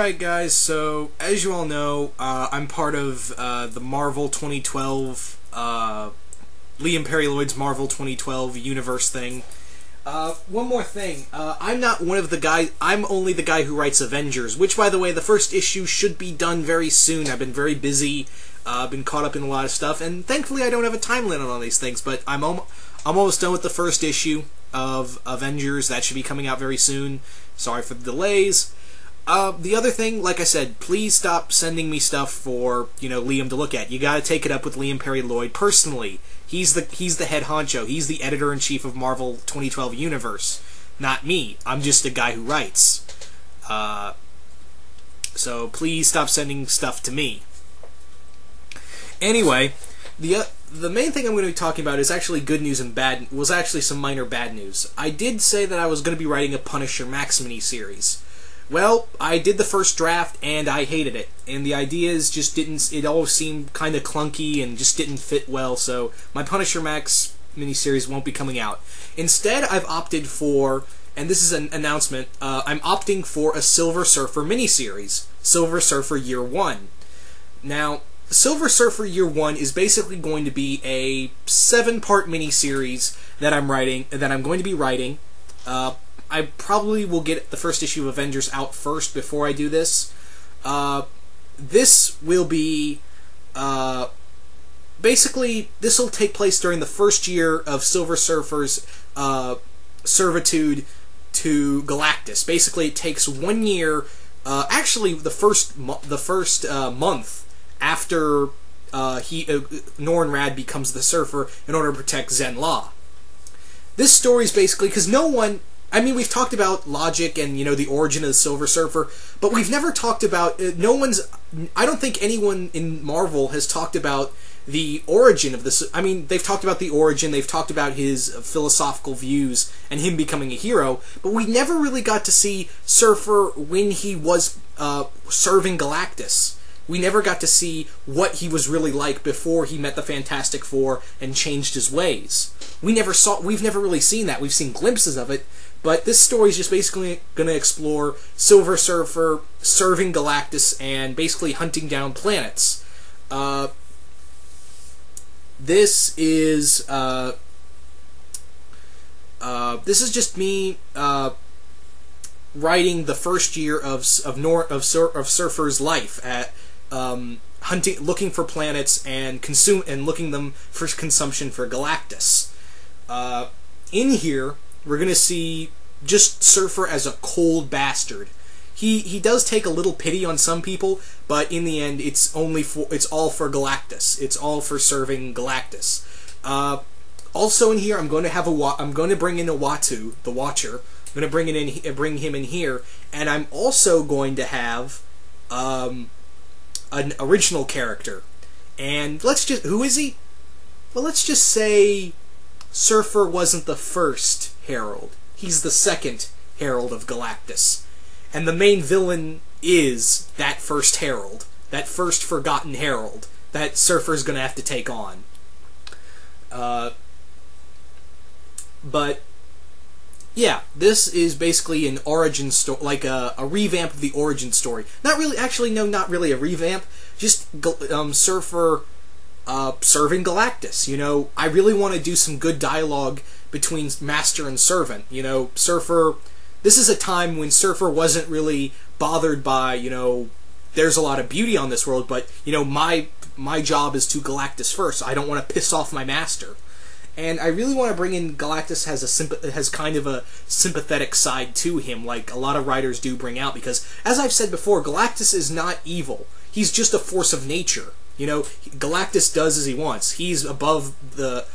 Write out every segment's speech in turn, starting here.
Alright guys, so as you all know, I'm part of the Marvel 2012, Liam Perry Lloyd's Marvel 2012 universe thing. One more thing, I'm not one of the guys, I'm only the guy who writes Avengers, which by the way, the first issue should be done very soon. I've been very busy, been caught up in a lot of stuff, and thankfully I don't have a time limit on these things, but I'm almost done with the first issue of Avengers. That should be coming out very soon. Sorry for the delays. The other thing, like I said, please stop sending me stuff for, Liam to look at. You gotta take it up with Liam Perry Lloyd personally. He's the head honcho. He's the editor-in-chief of Marvel 2012 Universe. Not me. I'm just a guy who writes. So please stop sending stuff to me. Anyway, the main thing I'm going to be talking about is actually good news and was actually some minor bad news. I did say that I was going to be writing a Punisher Max mini-series. Well, I did the first draft, and I hated it. And the ideas just didn't... It all seemed kind of clunky and just didn't fit well, so my Punisher Max miniseries won't be coming out. Instead, I've opted for, and this is an announcement, I'm opting for a Silver Surfer miniseries, Silver Surfer Year 1. Now, Silver Surfer Year 1 is basically going to be a 7-part miniseries that I'm going to be writing. I probably will get the first issue of Avengers out first before I do this. This will be... basically, this will take place during the first year of Silver Surfer's servitude to Galactus. Basically, it takes 1 year... actually, the first month after Norrin Radd becomes the Surfer in order to protect Zen-La. This story is basically... because no one... I mean, we've talked about Logic and, the origin of the Silver Surfer, but we've never talked about... I don't think anyone in Marvel has talked about the origin of this. I mean, they've talked about the origin, they've talked about his philosophical views and him becoming a hero, but we never really got to see Surfer when he was serving Galactus. We never got to see what he was really like before he met the Fantastic Four and changed his ways. We've never really seen that. We've seen glimpses of it, but this story is just basically going to explore Silver Surfer serving Galactus and basically hunting down planets. This is just me writing the first year of Surfer's life at looking for planets and looking them for consumption for Galactus. In here, we're gonna see just Surfer as a cold bastard. He does take a little pity on some people, but in the end, it's all for Galactus. It's all for serving Galactus. Also in here, I'm going to bring in Uatu, the Watcher. I'm going to bring him in here, and I'm also going to have an original character. And who is he? Well, let's just say Surfer wasn't the first Herald. He's the second Herald of Galactus. And the main villain is that first Herald. That first forgotten Herald that Surfer's gonna have to take on. But yeah, this is basically an origin story, like a revamp of the origin story. Not really, actually, no, not really a revamp. Just Surfer serving Galactus. I really want to do some good dialogue between master and servant. Surfer. This is a time when Surfer wasn't really bothered by, there's a lot of beauty on this world, but my job is to Galactus first. I don't want to piss off my master. And I really want to bring in Galactus has kind of a sympathetic side to him, like a lot of writers do bring out, because, as I've said before, Galactus is not evil. He's just a force of nature. Galactus does as he wants. He's above the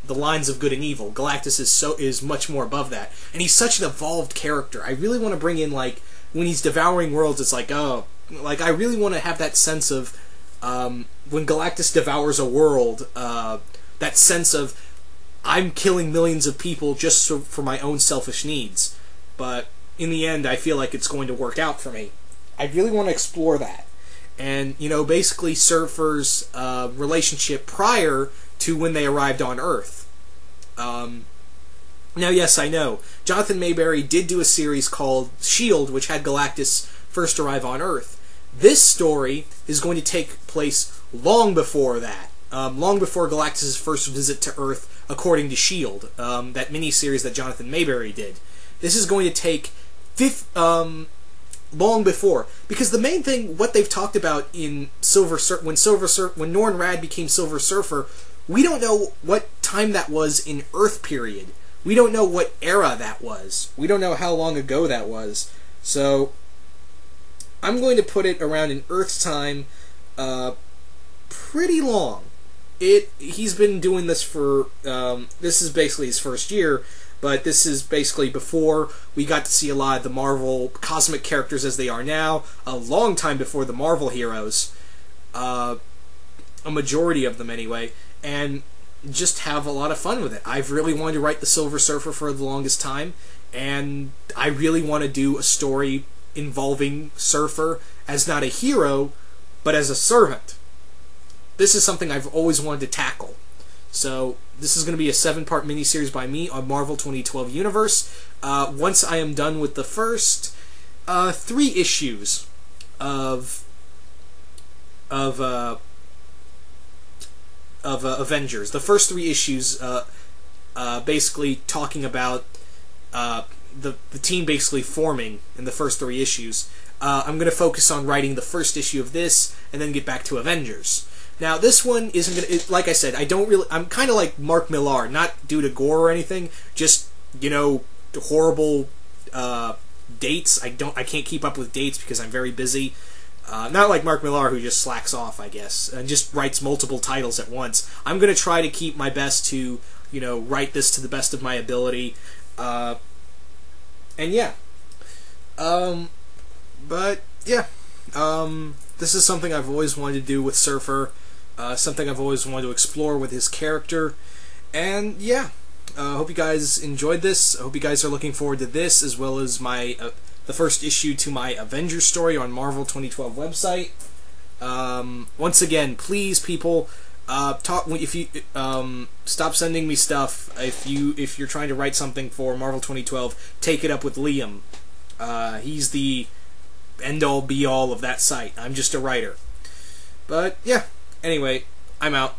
lines of good and evil. Galactus is much more above that. And he's such an evolved character. I really want to bring in, like, when he's devouring worlds, it's like, I really want to have that sense of, when Galactus devours a world, that sense of, I'm killing millions of people just for my own selfish needs. But in the end, I feel like it's going to work out for me. I really want to explore that. And, basically Surfer's relationship prior to when they arrived on Earth. Now, yes, I know, Jonathan Maberry did do a series called S.H.I.E.L.D., which had Galactus first arrive on Earth. This story is going to take place long before that, long before Galactus' first visit to Earth, according to S.H.I.E.L.D., that miniseries that Jonathan Mayberry did. This is going to take long before, because the main thing, what they've talked about in when Norrin Radd became Silver Surfer, we don't know what time that was in Earth period. We don't know what era that was. We don't know how long ago that was. So I'm going to put it around in Earth's time, pretty long. He's been doing this for, this is basically his first year, but this is basically before we got to see a lot of the Marvel cosmic characters as they are now, a long time before the Marvel heroes, a majority of them anyway, and just have a lot of fun with it. I've really wanted to write the Silver Surfer for the longest time, and I really want to do a story involving Surfer as not a hero, but as a servant. This is something I've always wanted to tackle. So this is going to be a 7-part miniseries by me on Marvel 2012 Universe. Once I am done with the first 3 issues of Avengers, the first 3 issues basically talking about the team basically forming in the first 3 issues. I'm going to focus on writing the first issue of this and then get back to Avengers. Now, this one isn't going to... Like I said, I'm kind of like Mark Millar, not due to gore or anything, just, horrible dates. I can't keep up with dates because I'm very busy. Not like Mark Millar, who just slacks off, I guess, and just writes multiple titles at once. I'm going to try to keep my best to, write this to the best of my ability. And yeah. But, yeah. This is something I've always wanted to do with Surfer. Something I've always wanted to explore with his character. And, yeah. I hope you guys enjoyed this. I hope you guys are looking forward to this, as well as my the first issue to my Avengers story on Marvel 2012 website. Once again, please, people, stop sending me stuff. If you're trying to write something for Marvel 2012, take it up with Liam. He's the end-all, be-all of that site. I'm just a writer. But, yeah. Anyway, I'm out.